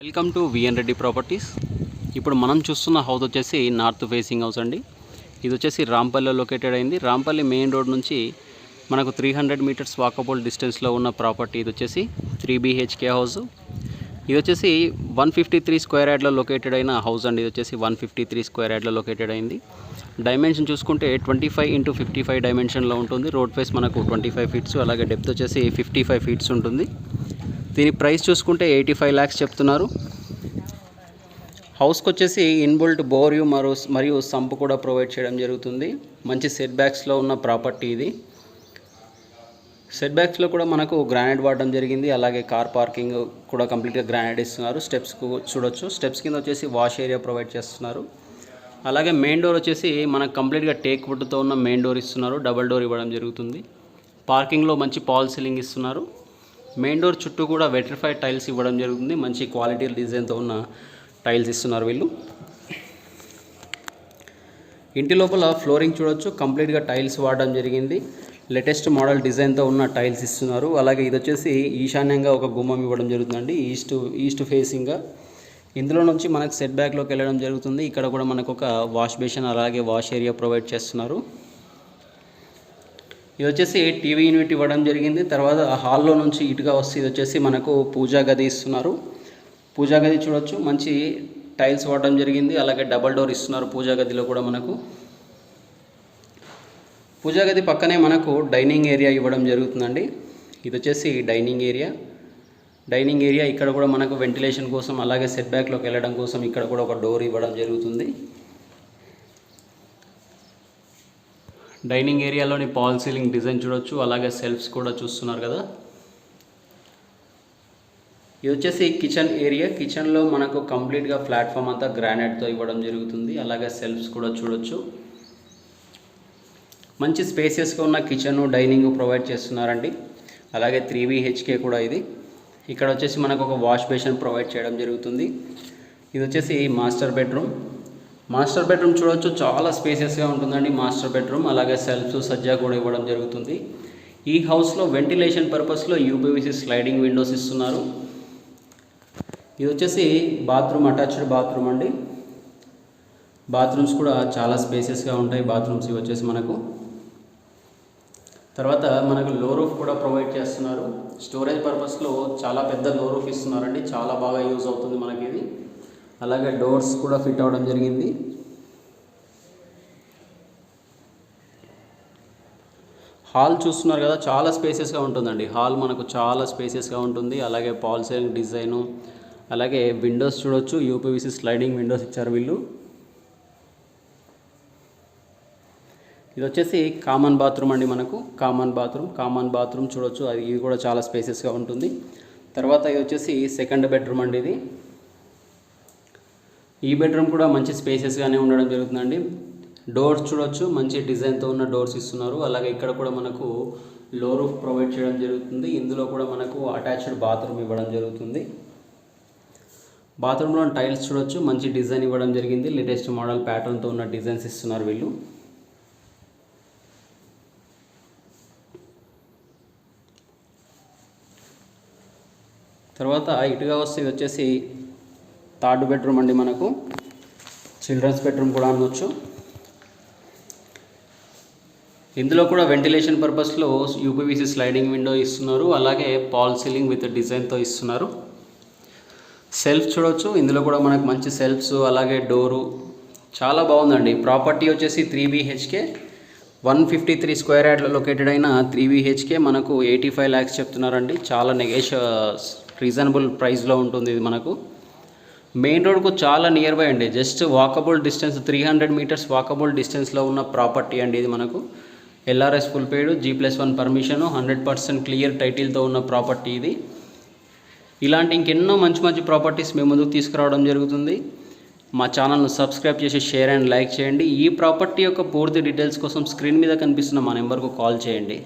Welcome to VN Reddy properties. ఇప్పుడు మనం చూస్తున్న హౌస్ వచ్చేసి నార్త్ ఫేసింగ్ హౌస్ అండి. ఇది వచ్చేసి రాంపల్లిలో లొకేటెడ్ అయింది. రాంపల్లి మెయిన్ రోడ్ నుంచి మనకు 300 మీటర్స్ వాకబుల్ డిస్టెన్స్లో ఉన్న ప్రాపర్టీ. ఇది వచ్చేసి 3 BHK హౌస్. ఇది వచ్చేసి 153 స్క్వేర్ యార్డ్లో లొకేటెడ్ అయిన హౌస్ అండి. ఇది వచ్చేసి 153 స్క్వేర్ యార్డ్లో లొకేటెడ్ అయింది. డైమెన్షన్ చూసుకుంటే 25x55 డైమెన్షన్లో ఉంటుంది. రోడ్ ఫేస్ మనకు 25 ఫీట్స్, అలాగే డెప్త్ వచ్చేసి 55 ఫీట్స్ ఉంటుంది. దీని ప్రైస్ చూసుకుంటే 85 lakhs చెప్తున్నారు. హౌస్కి వచ్చేసి ఇన్బుల్ట్ బోర్యూ మరియు సంప్ కూడా ప్రొవైడ్ చేయడం జరుగుతుంది. మంచి సెట్ బ్యాక్స్లో ఉన్న ప్రాపర్టీ ఇది. సెట్ బ్యాక్స్లో కూడా మనకు గ్రానైట్ వాడడం జరిగింది. అలాగే కార్ పార్కింగ్ కూడా కంప్లీట్గా గ్రానైట్ ఇస్తున్నారు. స్టెప్స్ చూడొచ్చు. స్టెప్స్ కింద వచ్చేసి వాష్ ఏరియా ప్రొవైడ్ చేస్తున్నారు. అలాగే మెయిన్ డోర్ వచ్చేసి మనకు కంప్లీట్గా టేక్ వుడ్తో ఉన్న మెయిన్ డోర్ ఇస్తున్నారు. డబల్ డోర్ ఇవ్వడం జరుగుతుంది. పార్కింగ్లో మంచి పాల్ సీలింగ్ ఇస్తున్నారు. మెయిన్ డోర్ చుట్టూ కూడా వెట్రిఫైడ్ టైల్స్ ఇవ్వడం జరుగుతుంది. మంచి క్వాలిటీ డిజైన్తో ఉన్న టైల్స్ ఇస్తున్నారు వీళ్ళు. ఇంటి లోపల ఫ్లోరింగ్ చూడొచ్చు. కంప్లీట్గా టైల్స్ వాడడం జరిగింది. లేటెస్ట్ మోడల్ డిజైన్తో ఉన్న టైల్స్ ఇస్తున్నారు. అలాగే ఇది వచ్చేసి ఈశాన్యంగా ఒక గుమ్మం ఇవ్వడం జరుగుతుందండి. ఈస్ట్ ఫేసింగ్గా. ఇందులో నుంచి మనకు సెట్ బ్యాక్లోకి వెళ్ళడం జరుగుతుంది. ఇక్కడ కూడా మనకు ఒక వాష్ బేసిన్ అలాగే వాష్ ఏరియా ప్రొవైడ్ చేస్తున్నారు. ఇది వచ్చేసి టీవీ యూనిట్ ఇవ్వడం జరిగింది. తర్వాత హాల్లో నుంచి ఇటుగా వస్తే ఇది వచ్చేసి మనకు పూజా గది ఇస్తున్నారు. పూజా గది చూడొచ్చు. మంచి టైల్స్ వాడడం జరిగింది. అలాగే డబల్ డోర్ ఇస్తున్నారు పూజా గదిలో కూడా మనకు. పూజా గది పక్కనే మనకు డైనింగ్ ఏరియా ఇవ్వడం జరుగుతుందండి. ఇది వచ్చేసి డైనింగ్ ఏరియా. ఇక్కడ కూడా మనకు వెంటిలేషన్ కోసం అలాగే సెట్ బ్యాక్లోకి వెళ్ళడం కోసం ఇక్కడ కూడా ఒక డోర్ ఇవ్వడం జరుగుతుంది. డైనింగ్ ఏరియాలోని పాల్ సీలింగ్ డిజైన్ చూడొచ్చు. అలాగే సెల్ఫ్స్ కూడా చూస్తున్నారు కదా. ఇది వచ్చేసి కిచెన్ ఏరియా. కిచెన్లో మనకు కంప్లీట్గా ప్లాట్ఫామ్ అంతా గ్రానైట్తో ఇవ్వడం జరుగుతుంది. అలాగే సెల్ఫ్స్ కూడా చూడొచ్చు. మంచి స్పేసియస్గా ఉన్న కిచెన్ డైనింగ్ ప్రొవైడ్ చేస్తున్నారండి. అలాగే 3 BHK కూడా ఇది. ఇక్కడ వచ్చేసి మనకు ఒక వాష్ బేసిన్ ప్రొవైడ్ చేయడం జరుగుతుంది. ఇది వచ్చేసి మాస్టర్ బెడ్రూమ్ చూడొచ్చు. చాలా స్పేసియస్గా ఉంటుందండి మాస్టర్ బెడ్రూమ్. అలాగే సెల్ఫ్స్ సజ్జా కూడా ఇవ్వడం జరుగుతుంది. ఈ హౌస్లో వెంటిలేషన్ పర్పస్లో UPVC స్లైడింగ్ విండోస్ ఇస్తున్నారు. ఇది వచ్చేసి బాత్రూమ్, అటాచ్డ్ బాత్రూమ్ అండి. బాత్రూమ్స్ కూడా చాలా స్పేసియస్గా ఉంటాయి బాత్రూమ్స్ ఇవి వచ్చేసి మనకు. తర్వాత మనకు లో రూఫ్ కూడా ప్రొవైడ్ చేస్తున్నారు. స్టోరేజ్ పర్పస్లో చాలా పెద్ద లో రూఫ్ ఇస్తున్నారండి. చాలా బాగా యూజ్ అవుతుంది మనకి ఇది. అలాగే డోర్స్ కూడా ఫిట్ అవ్వడం జరిగింది. హాల్ చూస్తున్నారు కదా, చాలా స్పేసెస్గా ఉంటుందండి. హాల్ మనకు చాలా స్పేసెస్గా ఉంటుంది. అలాగే పాల్ సీలింగ్ డిజైను, అలాగే విండోస్ చూడొచ్చు. UPVC స్లైడింగ్ విండోస్ ఇచ్చారు వీళ్ళు. ఇది వచ్చేసి కామన్ బాత్రూమ్ అండి మనకు. కామన్ బాత్రూమ్ చూడొచ్చు. ఇది కూడా చాలా స్పేసెస్గా ఉంటుంది. తర్వాత ఇది వచ్చేసి సెకండ్ బెడ్రూమ్ అండి. ఇది ఈ బెడ్రూమ్ కూడా మంచి స్పేసెస్గానే ఉండడం జరుగుతుందండి. డోర్స్ చూడొచ్చు. మంచి డిజైన్తో ఉన్న డోర్స్ ఇస్తున్నారు. అలాగే ఇక్కడ కూడా మనకు లో రూఫ్ ప్రొవైడ్ చేయడం జరుగుతుంది. ఇందులో కూడా మనకు అటాచ్డ్ బాత్రూమ్ ఇవ్వడం జరుగుతుంది. బాత్రూంలో టైల్స్ చూడొచ్చు. మంచి డిజైన్ ఇవ్వడం జరిగింది. లేటెస్ట్ మోడల్ ప్యాటర్న్తో ఉన్న డిజైన్స్ ఇస్తున్నారు వీళ్ళు. తర్వాత ఇటుగా వస్తే ఇది వచ్చేసి థర్డ్ బెడ్రూమ్ అండి మనకు. చిల్డ్రన్స్ బెడ్రూమ్ కూడా అనొచ్చు. ఇందులో కూడా వెంటిలేషన్ పర్పస్లో UPVC స్లైడింగ్ విండో ఇస్తున్నారు. అలాగే పాల్ సీలింగ్ విత్ డిజైన్తో ఇస్తున్నారు. సెల్ఫ్ చూడొచ్చు. ఇందులో కూడా మనకు మంచి సెల్ఫ్స్ అలాగే డోరు చాలా బాగుందండి. ప్రాపర్టీ వచ్చేసి 3 BHK 153 స్క్వేర్ యార్డ్లో లొకేటెడ్ అయిన 3 BHK మనకు 85 lakhs చెప్తున్నారండి. చాలా రీజనబుల్ ప్రైస్లో ఉంటుంది ఇది మనకు. మెయిన్ రోడ్కు చాలా నియర్ బై అండి. Just walkable distance 300 metres walkable డిస్టెన్స్లో ఉన్న ప్రాపర్టీ అండి ఇది మనకు. LRS full paid, G+1 permission, 100% clear టైటిల్తో ఉన్న ప్రాపర్టీ ఇది. ఇలాంటి ఇంకెన్నో మంచి ప్రాపర్టీస్ మేము ముందుకు తీసుకురావడం జరుగుతుంది. మా ఛానల్ను సబ్స్క్రైబ్ చేసి షేర్ అండ్ లైక్ చేయండి. ఈ ప్రాపర్టీ యొక్క పూర్తి డీటెయిల్స్ కోసం స్క్రీన్ మీద కనిపిస్తున్న మా నెంబర్కు కాల్ చేయండి.